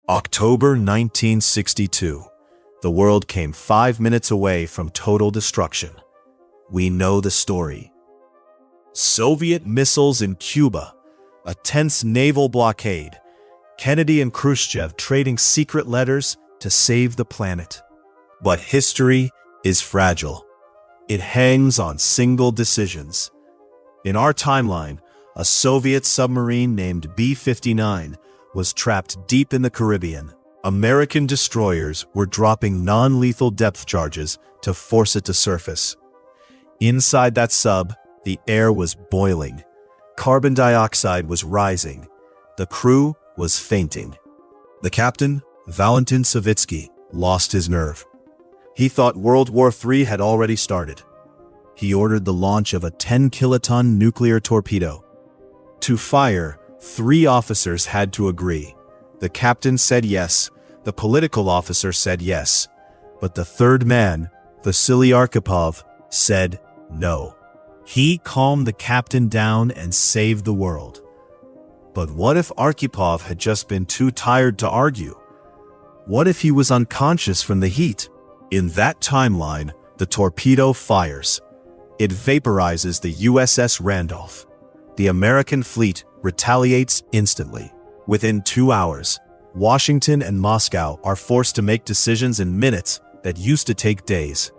October 1962. The world came 5 minutes away from total destruction. We know the story. Soviet missiles in Cuba, a tense naval blockade, Kennedy and Khrushchev trading secret letters to save the planet. But history is fragile. It hangs on single decisions. In our timeline, a Soviet submarine named B-59 was trapped deep in the Caribbean. American destroyers were dropping non-lethal depth charges to force it to surface. Inside that sub, the air was boiling. Carbon dioxide was rising. The crew was fainting. The captain, Valentin Savitsky, lost his nerve. He thought World War III had already started. He ordered the launch of a 10-kiloton nuclear torpedo. To fire, 3 officers had to agree. The captain said yes, the political officer said yes, but the third man, Vasily Arkhipov, said no. He calmed the captain down and saved the world. But what if Arkhipov had just been too tired to argue? What if he was unconscious from the heat? In that timeline, the torpedo fires. It vaporizes the USS Randolph. The American fleet retaliates instantly. Within 2 hours, Washington and Moscow are forced to make decisions in minutes that used to take days.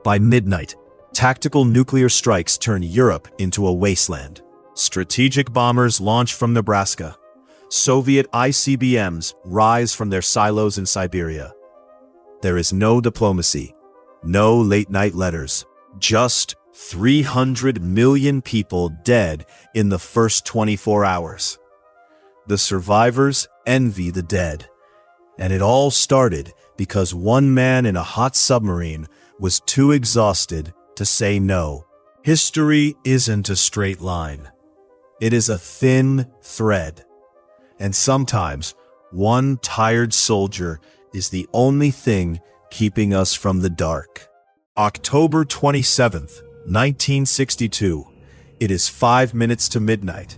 By midnight, tactical nuclear strikes turn Europe into a wasteland. Strategic bombers launch from Nebraska. Soviet ICBMs rise from their silos in Siberia. There is no diplomacy, no late-night letters, just 300 million people dead in the first 24 hours. The survivors envy the dead. And it all started because one man in a hot submarine was too exhausted to say no. History isn't a straight line. It is a thin thread. And sometimes, one tired soldier is the only thing keeping us from the dark. October 27th, 1962. It is 5 minutes to midnight.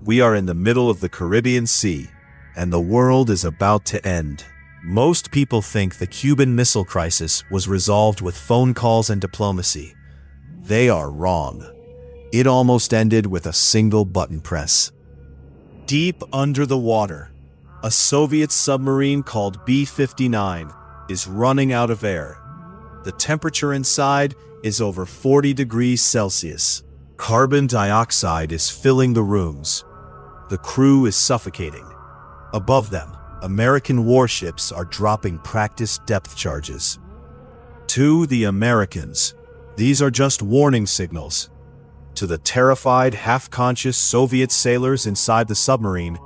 We are in the middle of the Caribbean Sea, and the world is about to end. Most people think the Cuban Missile Crisis was resolved with phone calls and diplomacy. They are wrong. It almost ended with a single button press. Deep under the water, a Soviet submarine called B-59 is running out of air. The temperature inside is over 40 degrees Celsius. Carbon dioxide is filling the rooms. The crew is suffocating. Above them, American warships are dropping practice depth charges. To the Americans, these are just warning signals. To the terrified, half-conscious Soviet sailors inside the submarine,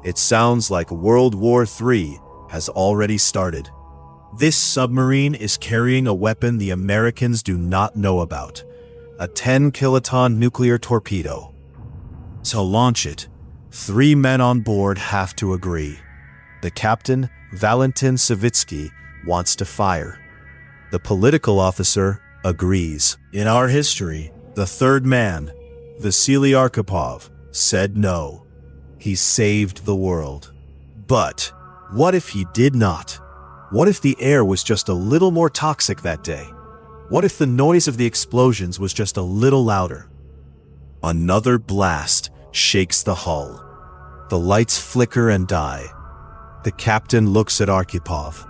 it sounds like World War III has already started. This submarine is carrying a weapon the Americans do not know about, a 10-kiloton nuclear torpedo. To launch it, 3 men on board have to agree. The captain, Valentin Savitsky, wants to fire. The political officer agrees. In our history, the third man, Vasily Arkhipov, said no. He saved the world. But what if he did not? What if the air was just a little more toxic that day? What if the noise of the explosions was just a little louder? Another blast shakes the hull. The lights flicker and die. The captain looks at Arkhipov.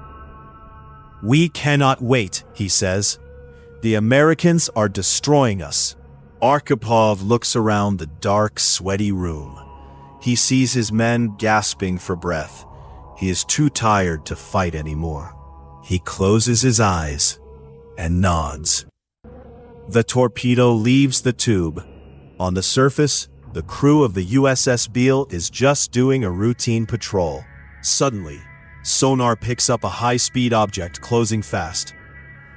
"We cannot wait," he says. "The Americans are destroying us." Arkhipov looks around the dark, sweaty room. He sees his men gasping for breath. He is too tired to fight anymore. He closes his eyes and nods. The torpedo leaves the tube. On the surface, the crew of the USS Beale is just doing a routine patrol. Suddenly, sonar picks up a high-speed object closing fast.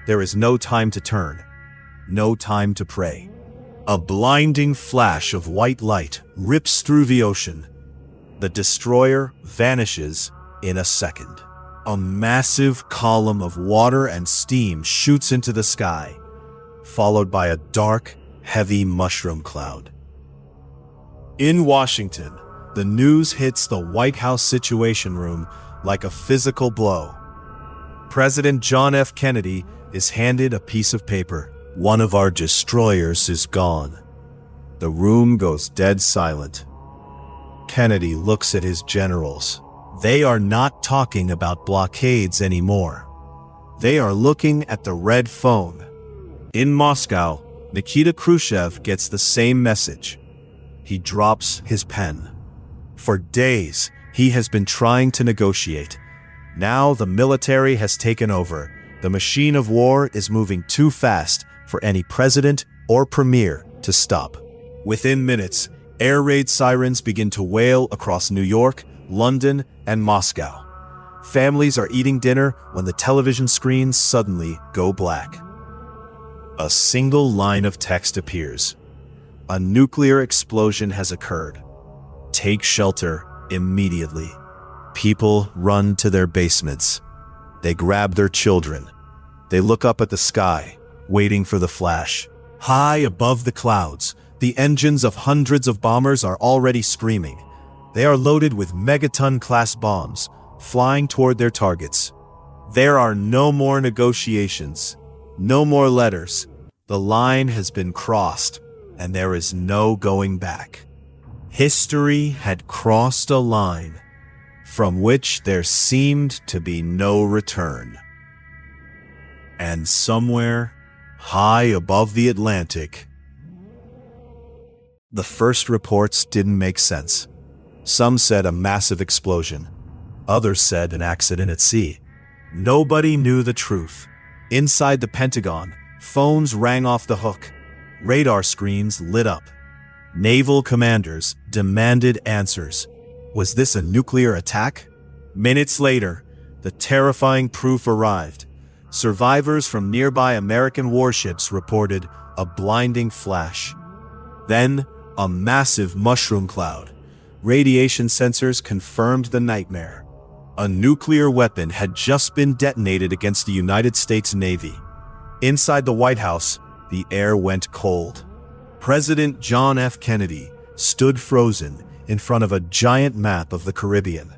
There is no time to turn, no time to pray. A blinding flash of white light rips through the ocean. The destroyer vanishes in a second. A massive column of water and steam shoots into the sky, followed by a dark, heavy mushroom cloud. In Washington, the news hits the White House Situation Room like a physical blow. President John F. Kennedy is handed a piece of paper. One of our destroyers is gone. The room goes dead silent. Kennedy looks at his generals. They are not talking about blockades anymore. They are looking at the red phone. In Moscow, Nikita Khrushchev gets the same message. He drops his pen. For days, he has been trying to negotiate. Now the military has taken over. The machine of war is moving too fast for any president or premier to stop. Within minutes, air raid sirens begin to wail across New York, London, and Moscow. Families are eating dinner when the television screens suddenly go black. A single line of text appears. A nuclear explosion has occurred. Take shelter immediately. People run to their basements. They grab their children. They look up at the sky, waiting for the flash. High above the clouds, the engines of hundreds of bombers are already screaming. They are loaded with megaton-class bombs, flying toward their targets. There are no more negotiations, no more letters. The line has been crossed, and there is no going back. History had crossed a line from which there seemed to be no return. And somewhere, high above the Atlantic, the first reports didn't make sense. Some said a massive explosion. Others said an accident at sea. Nobody knew the truth. Inside the Pentagon, phones rang off the hook. Radar screens lit up. Naval commanders demanded answers. Was this a nuclear attack? Minutes later, the terrifying proof arrived. Survivors from nearby American warships reported a blinding flash. Then, a massive mushroom cloud. Radiation sensors confirmed the nightmare. A nuclear weapon had just been detonated against the United States Navy. Inside the White House, the air went cold. President John F. Kennedy stood frozen in front of a giant map of the Caribbean.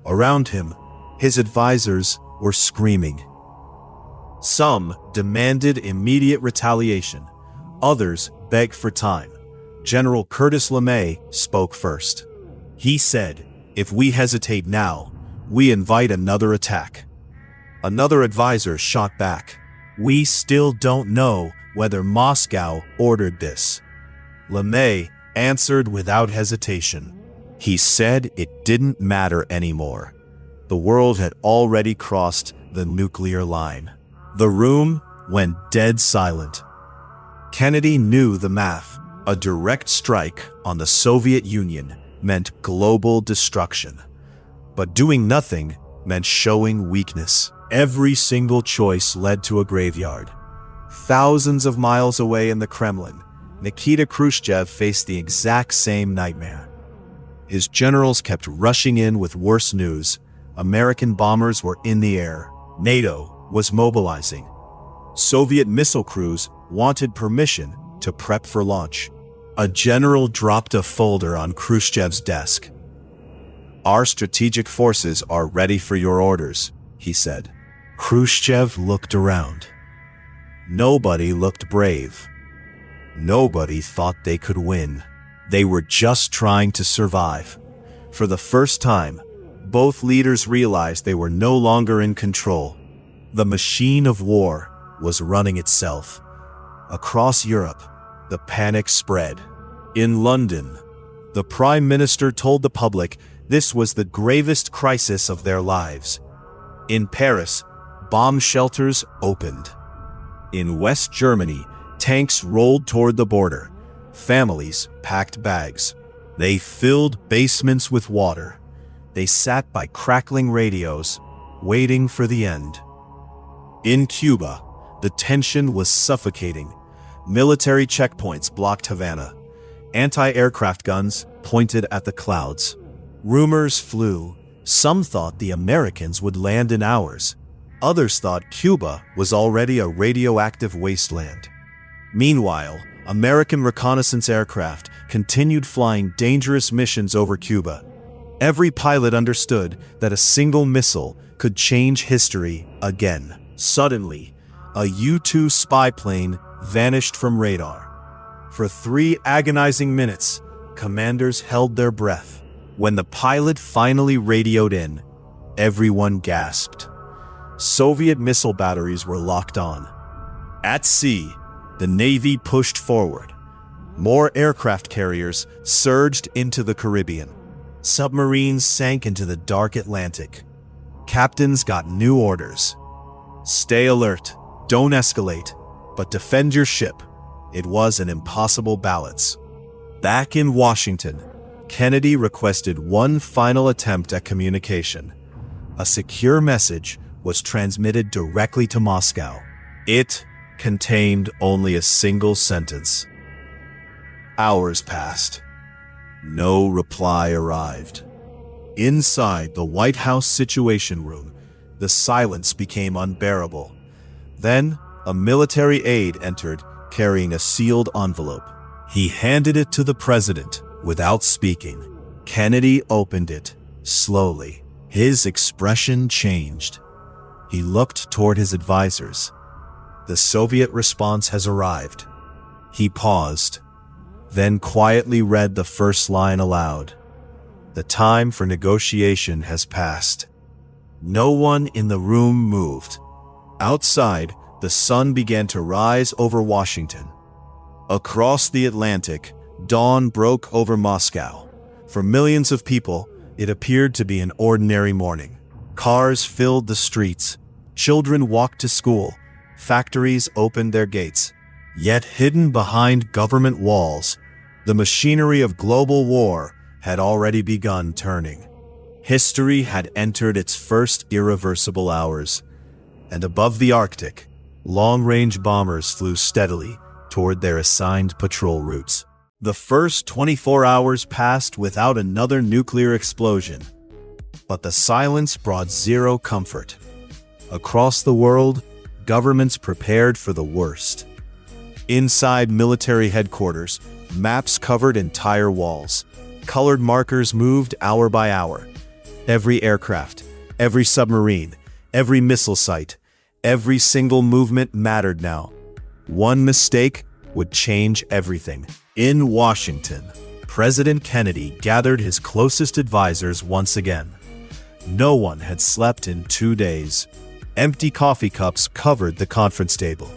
Around him, his advisors were screaming. Some demanded immediate retaliation. Others begged for time. General Curtis LeMay spoke first. He said, "If we hesitate now, we invite another attack." Another advisor shot back. "We still don't know whether Moscow ordered this." LeMay answered without hesitation. He said it didn't matter anymore. The world had already crossed the nuclear line. The room went dead silent. Kennedy knew the math. A direct strike on the Soviet Union meant global destruction. But doing nothing meant showing weakness. Every single choice led to a graveyard. Thousands of miles away in the Kremlin, Nikita Khrushchev faced the exact same nightmare. His generals kept rushing in with worse news. American bombers were in the air. NATO was mobilizing. Soviet missile crews wanted permission to prep for launch. A general dropped a folder on Khrushchev's desk. "Our strategic forces are ready for your orders," he said. Khrushchev looked around. Nobody looked brave. Nobody thought they could win. They were just trying to survive. For the first time, both leaders realized they were no longer in control. The machine of war was running itself. Across Europe, the panic spread. In London, the Prime Minister told the public this was the gravest crisis of their lives. In Paris, bomb shelters opened. In West Germany, tanks rolled toward the border. Families packed bags. They filled basements with water. They sat by crackling radios, waiting for the end. In Cuba, the tension was suffocating. Military checkpoints blocked Havana. Anti-aircraft guns pointed at the clouds. Rumors flew. Some thought the Americans would land in hours. Others thought Cuba was already a radioactive wasteland. Meanwhile, American reconnaissance aircraft continued flying dangerous missions over Cuba. Every pilot understood that a single missile could change history again. Suddenly, a U-2 spy plane vanished from radar. For 3 agonizing minutes, commanders held their breath. When the pilot finally radioed in, everyone gasped. Soviet missile batteries were locked on. At sea, the Navy pushed forward. More aircraft carriers surged into the Caribbean. Submarines sank into the dark Atlantic. Captains got new orders. Stay alert, don't escalate, but defend your ship. It was an impossible balance. Back in Washington, Kennedy requested one final attempt at communication. A secure message was transmitted directly to Moscow. It contained only a single sentence. Hours passed. No reply arrived. Inside the White House Situation Room, the silence became unbearable. Then, a military aide entered, carrying a sealed envelope. He handed it to the president without speaking. Kennedy opened it slowly. His expression changed. He looked toward his advisors. The Soviet response has arrived. He paused, then quietly read the first line aloud. The time for negotiation has passed. No one in the room moved. Outside, the sun began to rise over Washington. Across the Atlantic, dawn broke over Moscow. For millions of people, it appeared to be an ordinary morning. Cars filled the streets. Children walked to school. Factories opened their gates. Yet hidden behind government walls, the machinery of global war had already begun turning. History had entered its first irreversible hours, and above the Arctic, long-range bombers flew steadily toward their assigned patrol routes. The first 24 hours passed without another nuclear explosion, but the silence brought zero comfort. Across the world, governments prepared for the worst. Inside military headquarters, maps covered entire walls. Colored markers moved hour by hour. Every aircraft, every submarine, every missile site, every single movement mattered now. One mistake would change everything. In Washington, President Kennedy gathered his closest advisors once again. No one had slept in 2 days. Empty coffee cups covered the conference table.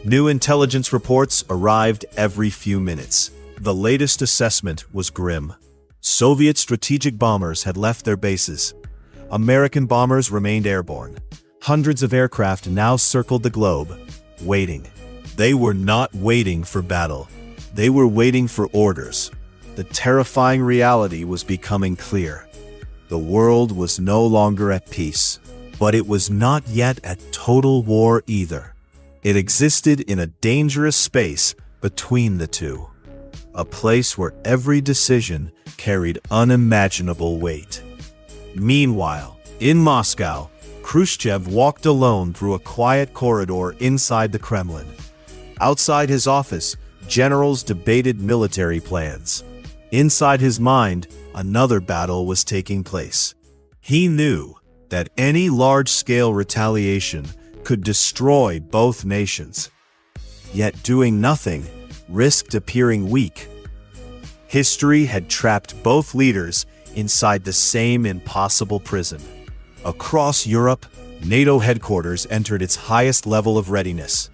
New intelligence reports arrived every few minutes. The latest assessment was grim. Soviet strategic bombers had left their bases. American bombers remained airborne. Hundreds of aircraft now circled the globe, waiting. They were not waiting for battle. They were waiting for orders. The terrifying reality was becoming clear. The world was no longer at peace, but it was not yet at total war either. It existed in a dangerous space between the two, a place where every decision carried unimaginable weight. Meanwhile, in Moscow, Khrushchev walked alone through a quiet corridor inside the Kremlin. Outside his office, generals debated military plans. Inside his mind, another battle was taking place. He knew that any large-scale retaliation could destroy both nations. Yet doing nothing risked appearing weak. History had trapped both leaders inside the same impossible prison. Across Europe, NATO headquarters entered its highest level of readiness.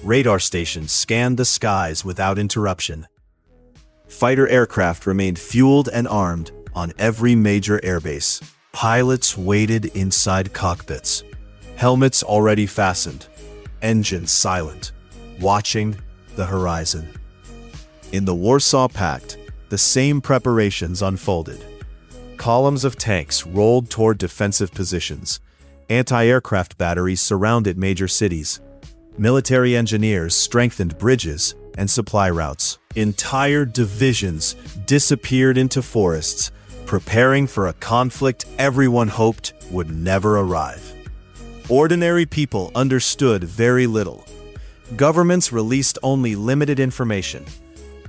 Radar stations scanned the skies without interruption. Fighter aircraft remained fueled and armed on every major airbase. Pilots waited inside cockpits, helmets already fastened, engines silent, watching the horizon. In the Warsaw Pact, the same preparations unfolded. Columns of tanks rolled toward defensive positions. Anti-aircraft batteries surrounded major cities. Military engineers strengthened bridges and supply routes. Entire divisions disappeared into forests, preparing for a conflict everyone hoped would never arrive. Ordinary people understood very little. Governments released only limited information,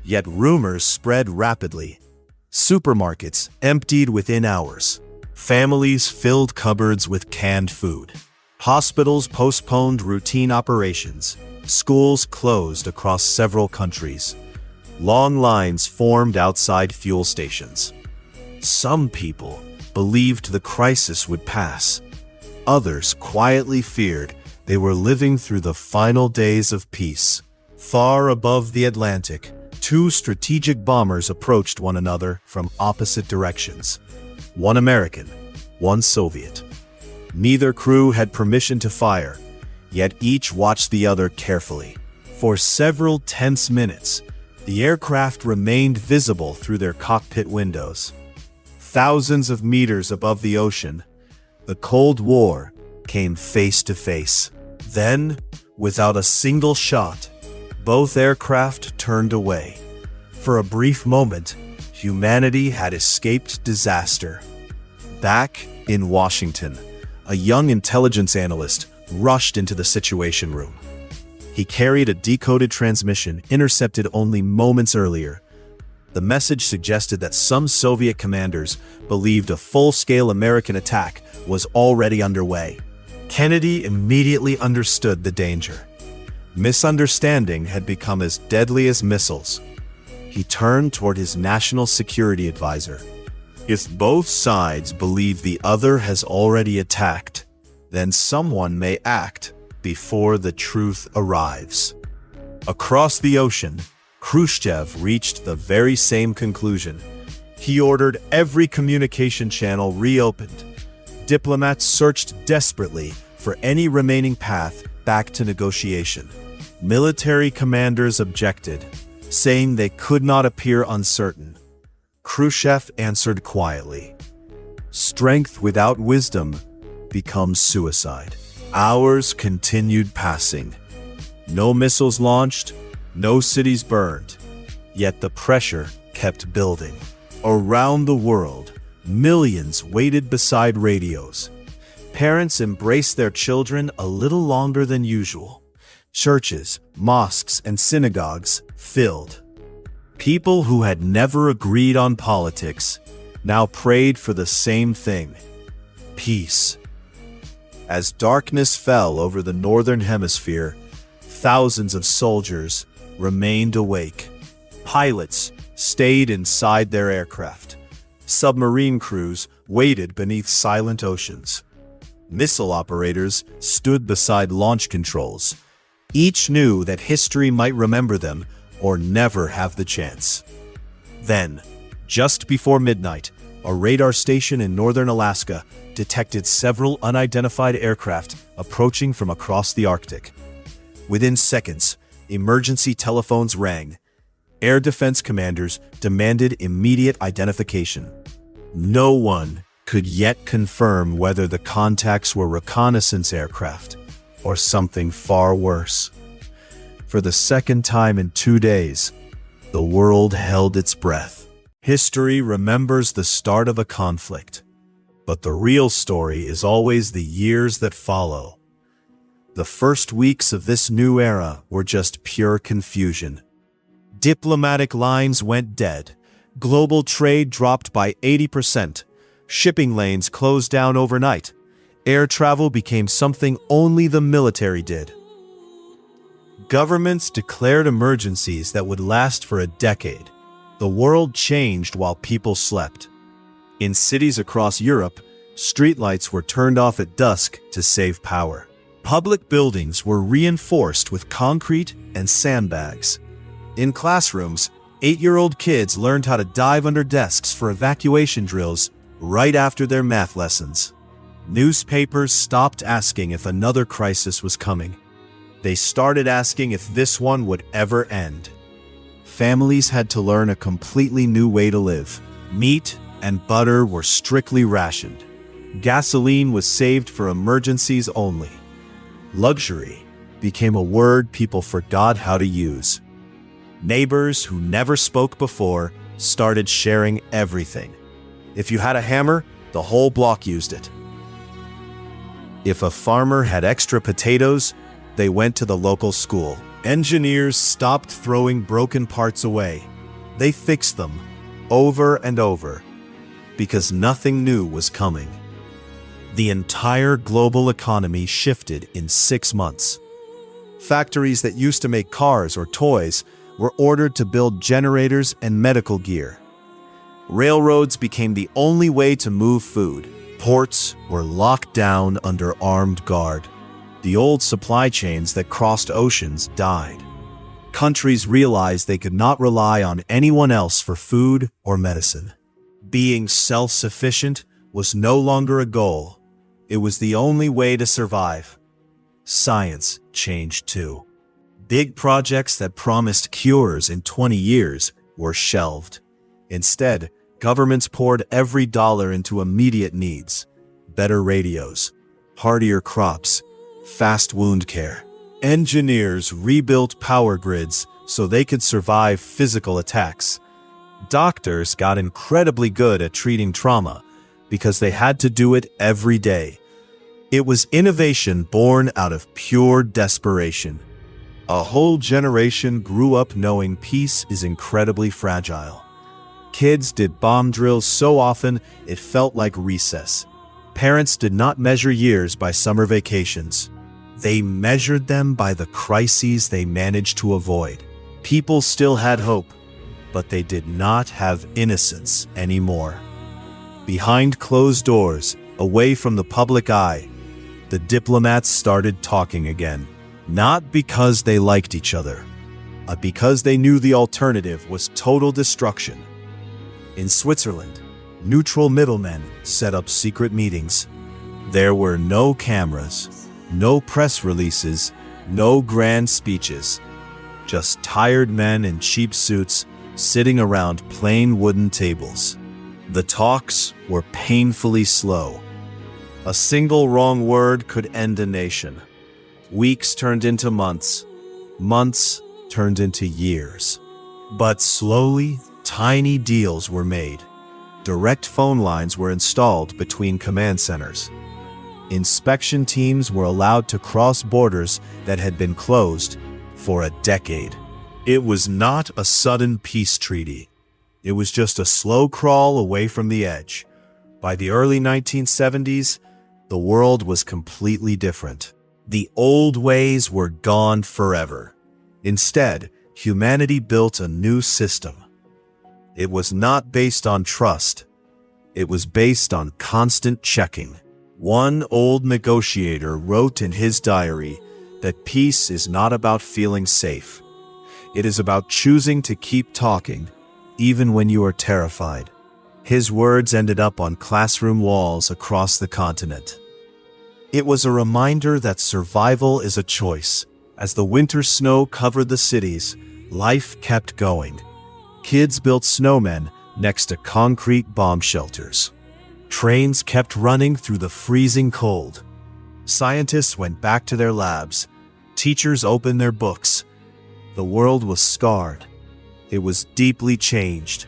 yet rumors spread rapidly. Supermarkets emptied within hours. Families filled cupboards with canned food. Hospitals postponed routine operations. Schools closed across several countries. Long lines formed outside fuel stations. Some people believed the crisis would pass. Others quietly feared they were living through the final days of peace. Far above the Atlantic, two strategic bombers approached one another from opposite directions. One American, one Soviet. Neither crew had permission to fire, yet each watched the other carefully. For several tense minutes, the aircraft remained visible through their cockpit windows. Thousands of meters above the ocean, the Cold War came face to face. Then, without a single shot, both aircraft turned away. For a brief moment, humanity had escaped disaster. Back in Washington, a young intelligence analyst rushed into the Situation Room. He carried a decoded transmission intercepted only moments earlier. The message suggested that some Soviet commanders believed a full-scale American attack was already underway. Kennedy immediately understood the danger. Misunderstanding had become as deadly as missiles. He turned toward his national security advisor. If both sides believe the other has already attacked, then someone may act before the truth arrives. Across the ocean, Khrushchev reached the very same conclusion. He ordered every communication channel reopened. Diplomats searched desperately for any remaining path back to negotiation. Military commanders objected, saying they could not appear uncertain. Khrushchev answered quietly, "Strength without wisdom becomes suicide." Hours continued passing. No missiles launched, no cities burned. Yet the pressure kept building. Around the world, millions waited beside radios. Parents embraced their children a little longer than usual. Churches, mosques, and synagogues filled. People who had never agreed on politics now prayed for the same thing: peace. As darkness fell over the northern hemisphere, thousands of soldiers remained awake. Pilots stayed inside their aircraft. Submarine crews waited beneath silent oceans. Missile operators stood beside launch controls. Each knew that history might remember them or never have the chance. Then, just before midnight, a radar station in northern Alaska detected several unidentified aircraft approaching from across the Arctic. Within seconds, emergency telephones rang. Air defense commanders demanded immediate identification. No one could yet confirm whether the contacts were reconnaissance aircraft or something far worse. For the second time in 2 days, the world held its breath. History remembers the start of a conflict, but the real story is always the years that follow. The first weeks of this new era were just pure confusion. Diplomatic lines went dead. Global trade dropped by 80%. Shipping lanes closed down overnight. Air travel became something only the military did. Governments declared emergencies that would last for a decade. The world changed while people slept. In cities across Europe, streetlights were turned off at dusk to save power. Public buildings were reinforced with concrete and sandbags. In classrooms, 8-year-old kids learned how to dive under desks for evacuation drills right after their math lessons. Newspapers stopped asking if another crisis was coming. They started asking if this one would ever end. Families had to learn a completely new way to live. Meat and butter were strictly rationed. Gasoline was saved for emergencies only. Luxury became a word people forgot how to use. Neighbors who never spoke before started sharing everything. If you had a hammer, the whole block used it. If a farmer had extra potatoes, they went to the local school. Engineers stopped throwing broken parts away. They fixed them. over and over, because nothing new was coming. The entire global economy shifted in 6 months. Factories that used to make cars or toys were ordered to build generators and medical gear. Railroads became the only way to move food. Ports were locked down under armed guard. The old supply chains that crossed oceans died. Countries realized they could not rely on anyone else for food or medicine. Being self-sufficient was no longer a goal. It was the only way to survive. Science changed too. Big projects that promised cures in 20 years were shelved. Instead, governments poured every dollar into immediate needs: better radios, hardier crops, fast wound care. Engineers rebuilt power grids so they could survive physical attacks. Doctors got incredibly good at treating trauma because they had to do it every day. It was innovation born out of pure desperation. A whole generation grew up knowing peace is incredibly fragile. Kids did bomb drills so often it felt like recess. Parents did not measure years by summer vacations. They measured them by the crises they managed to avoid. People still had hope, but they did not have innocence anymore. Behind closed doors, away from the public eye, the diplomats started talking again. Not because they liked each other, but because they knew the alternative was total destruction. In Switzerland, neutral middlemen set up secret meetings. There were no cameras, no press releases, no grand speeches. Just tired men in cheap suits sitting around plain wooden tables. The talks were painfully slow. A single wrong word could end a nation. Weeks turned into months. Months turned into years. But slowly, tiny deals were made. Direct phone lines were installed between command centers. Inspection teams were allowed to cross borders that had been closed for a decade. It was not a sudden peace treaty. It was just a slow crawl away from the edge. By the early 1970s, the world was completely different. The old ways were gone forever. Instead, humanity built a new system. It was not based on trust. It was based on constant checking. One old negotiator wrote in his diary that peace is not about feeling safe. It is about choosing to keep talking, even when you are terrified. His words ended up on classroom walls across the continent. It was a reminder that survival is a choice. As the winter snow covered the cities, life kept going. Kids built snowmen next to concrete bomb shelters. Trains kept running through the freezing cold. Scientists went back to their labs. Teachers opened their books. The world was scarred. It was deeply changed.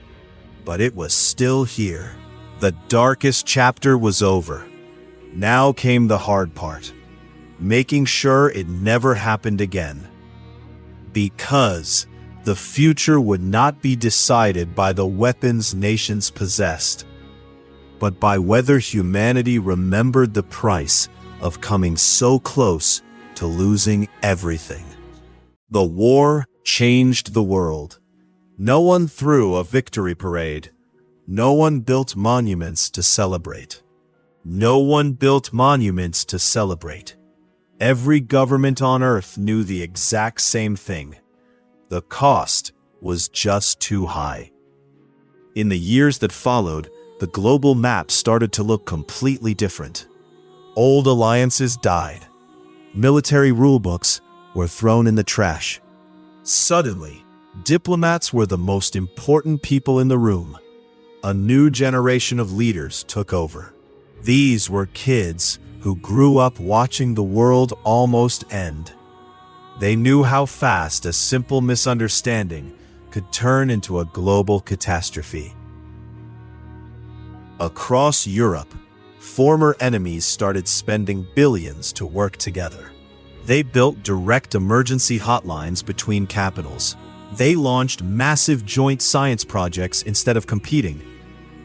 But it was still here. The darkest chapter was over. Now came the hard part. Making sure it never happened again. Because the future would not be decided by the weapons nations possessed, but by whether humanity remembered the price of coming so close to losing everything. The war changed the world. No one threw a victory parade. No one built monuments to celebrate. No one built monuments to celebrate. Every government on Earth knew the exact same thing. The cost was just too high. In the years that followed, the global map started to look completely different. Old alliances died. Military rulebooks were thrown in the trash. Suddenly, diplomats were the most important people in the room. A new generation of leaders took over. These were kids who grew up watching the world almost end. They knew how fast a simple misunderstanding could turn into a global catastrophe. Across Europe, former enemies started spending billions to work together. They built direct emergency hotlines between capitals. They launched massive joint science projects instead of competing.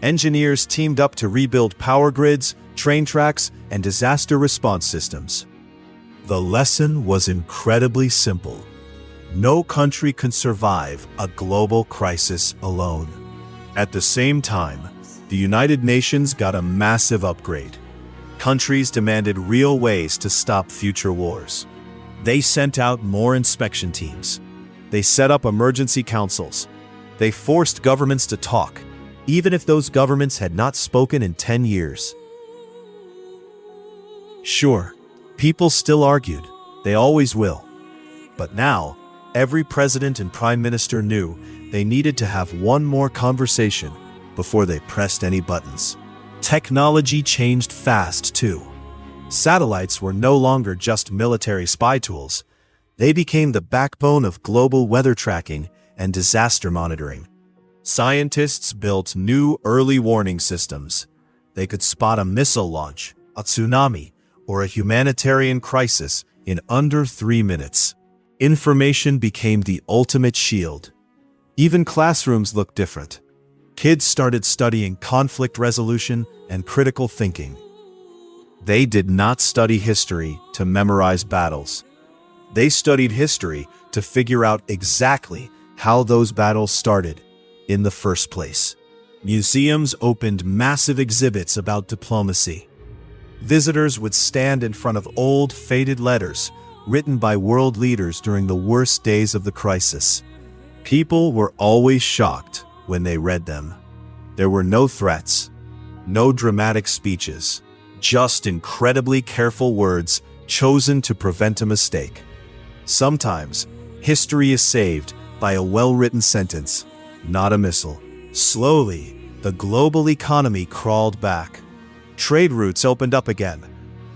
Engineers teamed up to rebuild power grids, train tracks, and disaster response systems. The lesson was incredibly simple. No country can survive a global crisis alone. At the same time, the United Nations got a massive upgrade. Countries demanded real ways to stop future wars. They sent out more inspection teams. They set up emergency councils. They forced governments to talk, even if those governments had not spoken in 10 years. Sure, people still argued. They always will. But now, every president and prime minister knew they needed to have one more conversation before they pressed any buttons. Technology changed fast, too. Satellites were no longer just military spy tools. They became the backbone of global weather tracking and disaster monitoring. Scientists built new early warning systems. They could spot a missile launch, a tsunami, or a humanitarian crisis in under 3 minutes. Information became the ultimate shield. Even classrooms looked different. Kids started studying conflict resolution and critical thinking. They did not study history to memorize battles. They studied history to figure out exactly how those battles started in the first place. Museums opened massive exhibits about diplomacy. Visitors would stand in front of old, faded letters written by world leaders during the worst days of the crisis. People were always shocked when they read them. There were no threats, no dramatic speeches, just incredibly careful words chosen to prevent a mistake. Sometimes, history is saved by a well-written sentence, not a missile. Slowly, the global economy crawled back. Trade routes opened up again.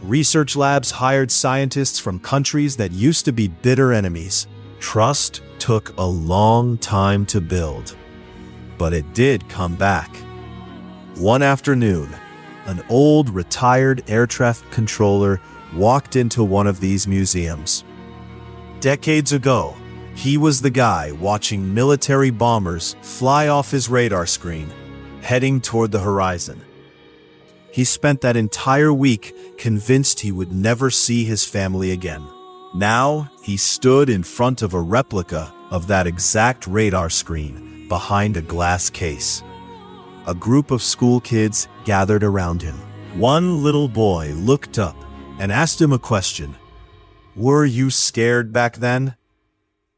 Research labs hired scientists from countries that used to be bitter enemies. Trust took a long time to build, but it did come back. One afternoon, an old retired air traffic controller walked into one of these museums. Decades ago, he was the guy watching military bombers fly off his radar screen, heading toward the horizon. He spent that entire week convinced he would never see his family again. Now, he stood in front of a replica of that exact radar screen behind a glass case. A group of school kids gathered around him. One little boy looked up and asked him a question. "Were you scared back then?"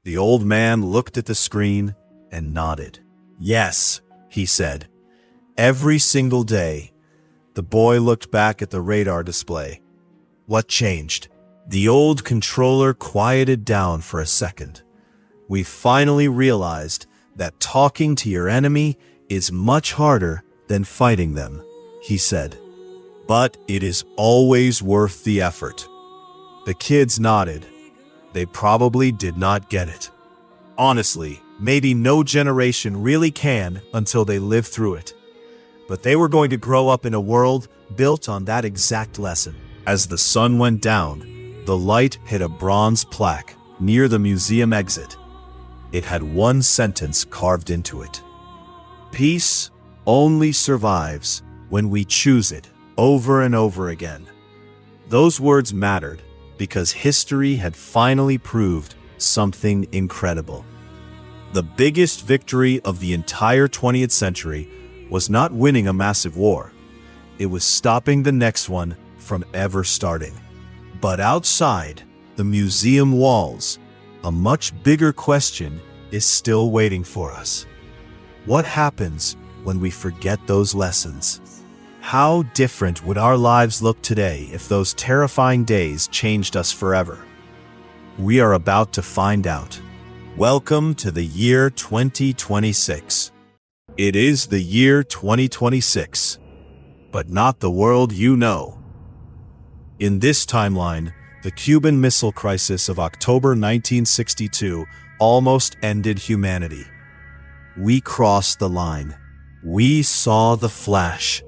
The old man looked at the screen and nodded. "Yes," he said. Every single day, the boy looked back at the radar display. What changed? The old controller quieted down for a second. "We finally realized that talking to your enemy is much harder than fighting them," he said. "But it is always worth the effort." The kids nodded. They probably did not get it. Honestly, maybe no generation really can until they live through it. But they were going to grow up in a world built on that exact lesson. As the sun went down, the light hit a bronze plaque near the museum exit. It had one sentence carved into it. "Peace only survives when we choose it over and over again." Those words mattered because history had finally proved something incredible. The biggest victory of the entire 20th century was not winning a massive war. It was stopping the next one from ever starting. But outside the museum walls, a much bigger question is still waiting for us. What happens when we forget those lessons? How different would our lives look today if those terrifying days changed us forever? We are about to find out. Welcome to the year 2026. It is the year 2026, but not the world you know. In this timeline, the Cuban Missile Crisis of October 1962 almost ended humanity. We crossed the line. We saw the flash,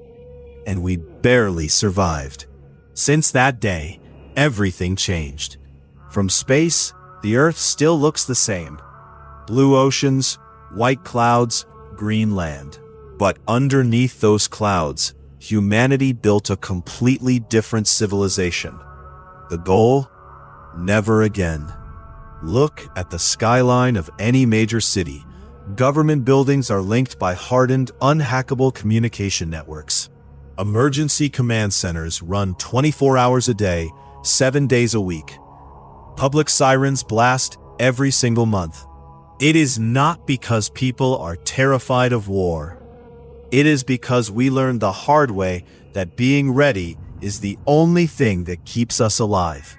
and we barely survived. Since that day, everything changed. From space, the Earth still looks the same. Blue oceans, white clouds, green land. But underneath those clouds, humanity built a completely different civilization. The goal? Never again. Look at the skyline of any major city. Government buildings are linked by hardened, unhackable communication networks. Emergency command centers run 24 hours a day, 7 days a week. Public sirens blast every single month. It is not because people are terrified of war. It is because we learned the hard way that being ready is the only thing that keeps us alive.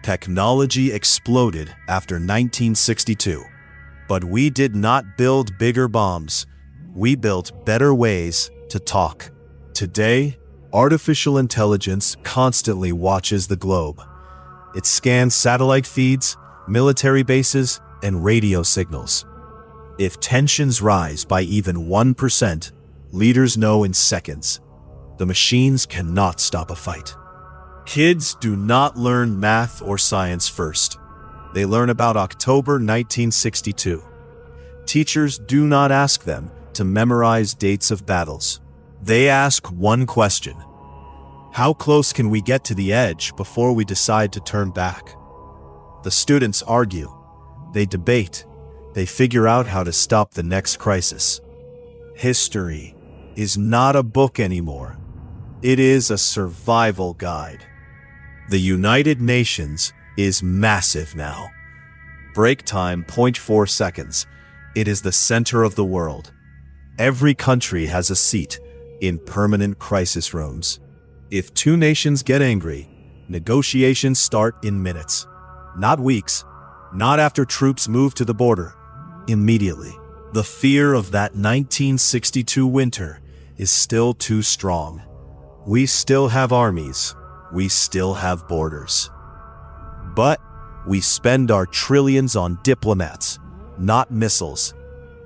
Technology exploded after 1962, but we did not build bigger bombs. We built better ways to talk. Today, artificial intelligence constantly watches the globe. It scans satellite feeds, military bases, and radio signals. If tensions rise by even 1%, leaders know in seconds. The machines cannot stop a fight. Kids do not learn math or science first. They learn about October 1962. Teachers do not ask them to memorize dates of battles. They ask one question: how close can we get to the edge before we decide to turn back? The students argue. They debate. They figure out how to stop the next crisis. History is not a book anymore. It is a survival guide. The United Nations is massive now. Break time 0.4 seconds. It is the center of the world. Every country has a seat in permanent crisis rooms. If two nations get angry, negotiations start in minutes. Not weeks, not after troops move to the border. Immediately. The fear of that 1962 winter is still too strong. We still have armies. We still have borders. But we spend our trillions on diplomats, not missiles.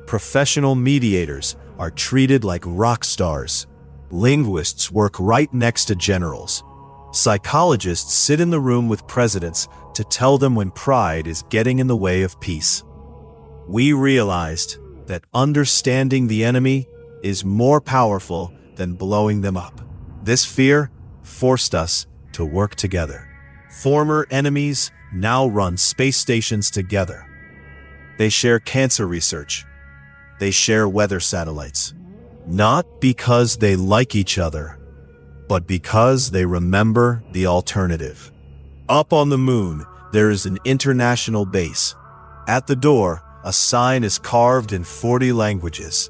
Professional mediators are treated like rock stars. Linguists work right next to generals. Psychologists sit in the room with presidents to tell them when pride is getting in the way of peace. We realized that understanding the enemy is more powerful than blowing them up. This fear forced us to work together. Former enemies now run space stations together. They share cancer research. They share weather satellites. Not because they like each other, but because they remember the alternative. Up on the moon, there is an international base. At the door, a sign is carved in 40 languages.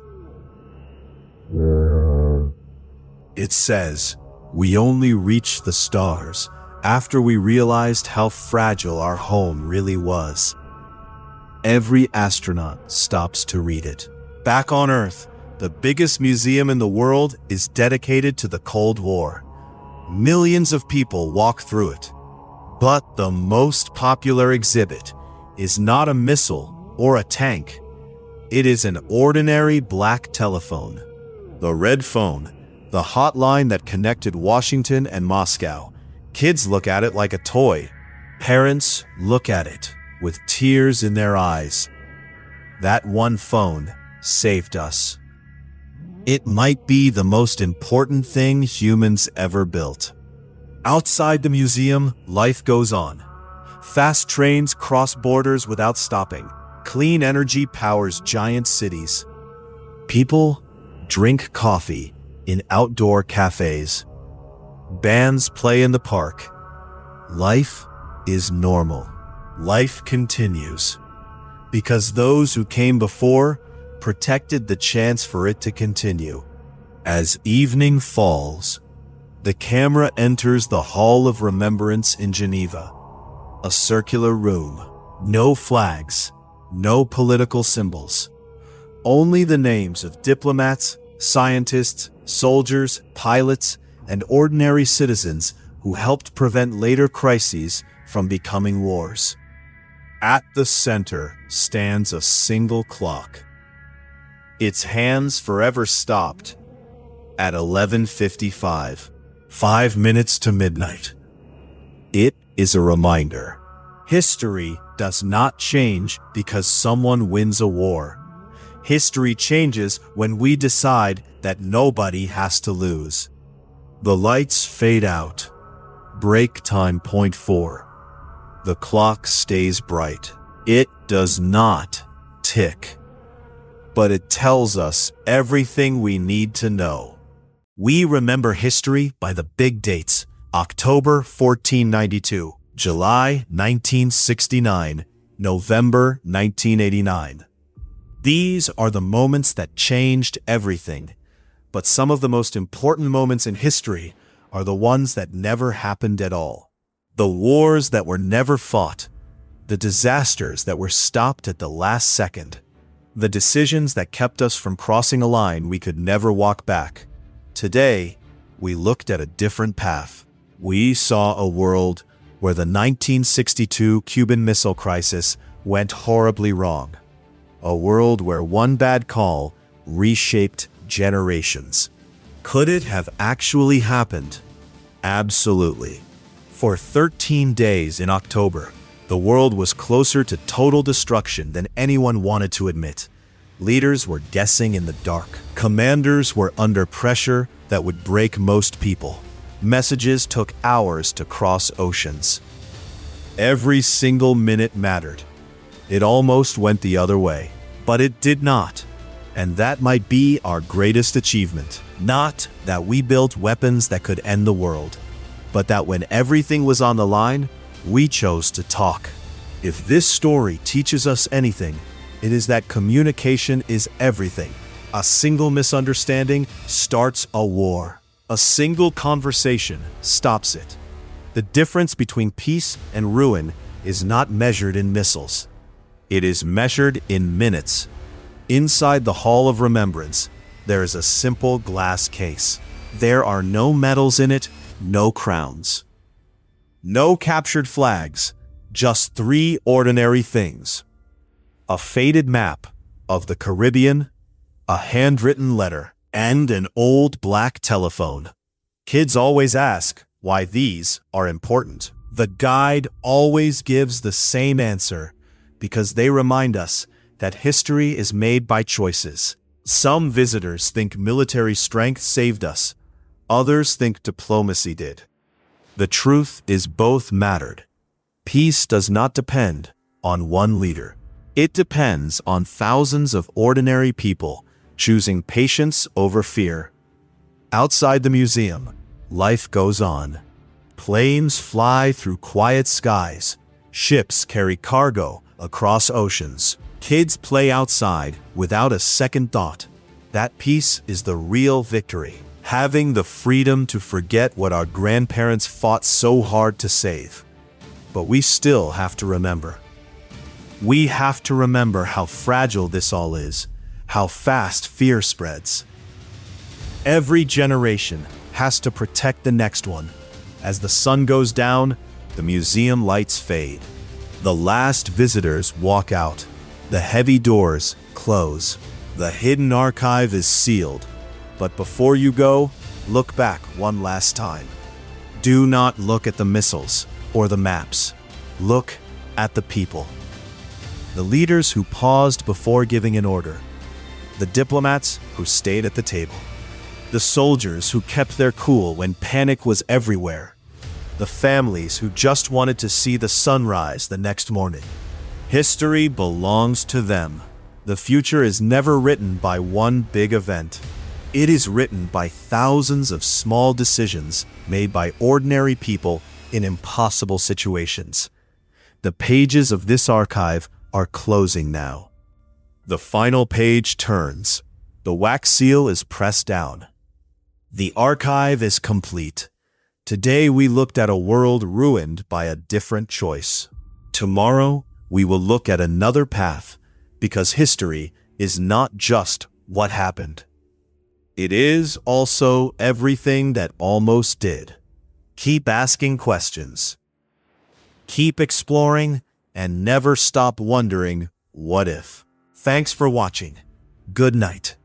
It says, "We only reached the stars after we realized how fragile our home really was." Every astronaut stops to read it. Back on Earth, the biggest museum in the world is dedicated to the Cold War. Millions of people walk through it. But the most popular exhibit is not a missile or a tank. It is an ordinary black telephone. The red phone, the hotline that connected Washington and Moscow. Kids look at it like a toy. Parents look at it with tears in their eyes. That one phone saved us. It might be the most important thing humans ever built. Outside the museum, life goes on. Fast trains cross borders without stopping. Clean energy powers giant cities. People drink coffee in outdoor cafes. Bands play in the park. Life is normal. Life continues. Because those who came before protected the chance for it to continue. As evening falls, the camera enters the Hall of Remembrance in Geneva. A circular room. No flags. No political symbols. Only the names of diplomats, scientists, soldiers, pilots, and ordinary citizens who helped prevent later crises from becoming wars. At the center stands a single clock. Its hands forever stopped at 11:55, 5 minutes to midnight. It is a reminder. History does not change because someone wins a war. History changes when we decide that nobody has to lose. The lights fade out. Break time point 4. The clock stays bright. It does not tick, but it tells us everything we need to know. We remember history by the big dates: October 1492, July 1969, November 1989. These are the moments that changed everything. But some of the most important moments in history are the ones that never happened at all. The wars that were never fought, the disasters that were stopped at the last second, the decisions that kept us from crossing a line we could never walk back. Today, we looked at a different path. We saw a world where the 1962 Cuban Missile Crisis went horribly wrong. A world where one bad call reshaped generations. Could it have actually happened? Absolutely. For 13 days in October, the world was closer to total destruction than anyone wanted to admit. Leaders were guessing in the dark. Commanders were under pressure that would break most people. Messages took hours to cross oceans. Every single minute mattered. It almost went the other way, but it did not. And that might be our greatest achievement. Not that we built weapons that could end the world, but that when everything was on the line, we chose to talk. If this story teaches us anything, it is that communication is everything. A single misunderstanding starts a war. A single conversation stops it. The difference between peace and ruin is not measured in missiles. It is measured in minutes. Inside the Hall of Remembrance, there is a simple glass case. There are no medals in it, no crowns. No captured flags, just 3 ordinary things. A faded map of the Caribbean, a handwritten letter, and an old black telephone. Kids always ask why these are important. The guide always gives the same answer, because they remind us that history is made by choices. Some visitors think military strength saved us. Others think diplomacy did. The truth is both mattered. Peace does not depend on one leader. It depends on thousands of ordinary people choosing patience over fear. Outside the museum, life goes on. Planes fly through quiet skies. Ships carry cargo across oceans. Kids play outside without a second thought. That peace is the real victory. Having the freedom to forget what our grandparents fought so hard to save. But we still have to remember. We have to remember how fragile this all is, how fast fear spreads. Every generation has to protect the next one. As the sun goes down, the museum lights fade. The last visitors walk out. The heavy doors close. The hidden archive is sealed. But before you go, look back one last time. Do not look at the missiles or the maps. Look at the people. The leaders who paused before giving an order. The diplomats who stayed at the table. The soldiers who kept their cool when panic was everywhere. The families who just wanted to see the sunrise the next morning. History belongs to them. The future is never written by one big event. It is written by thousands of small decisions made by ordinary people in impossible situations. The pages of this archive are closing now. The final page turns. The wax seal is pressed down. The archive is complete. Today we looked at a world ruined by a different choice. Tomorrow we will look at another path, because history is not just what happened. It is also everything that almost did. Keep asking questions. Keep exploring and never stop wondering, what if? Thanks for watching. Good night.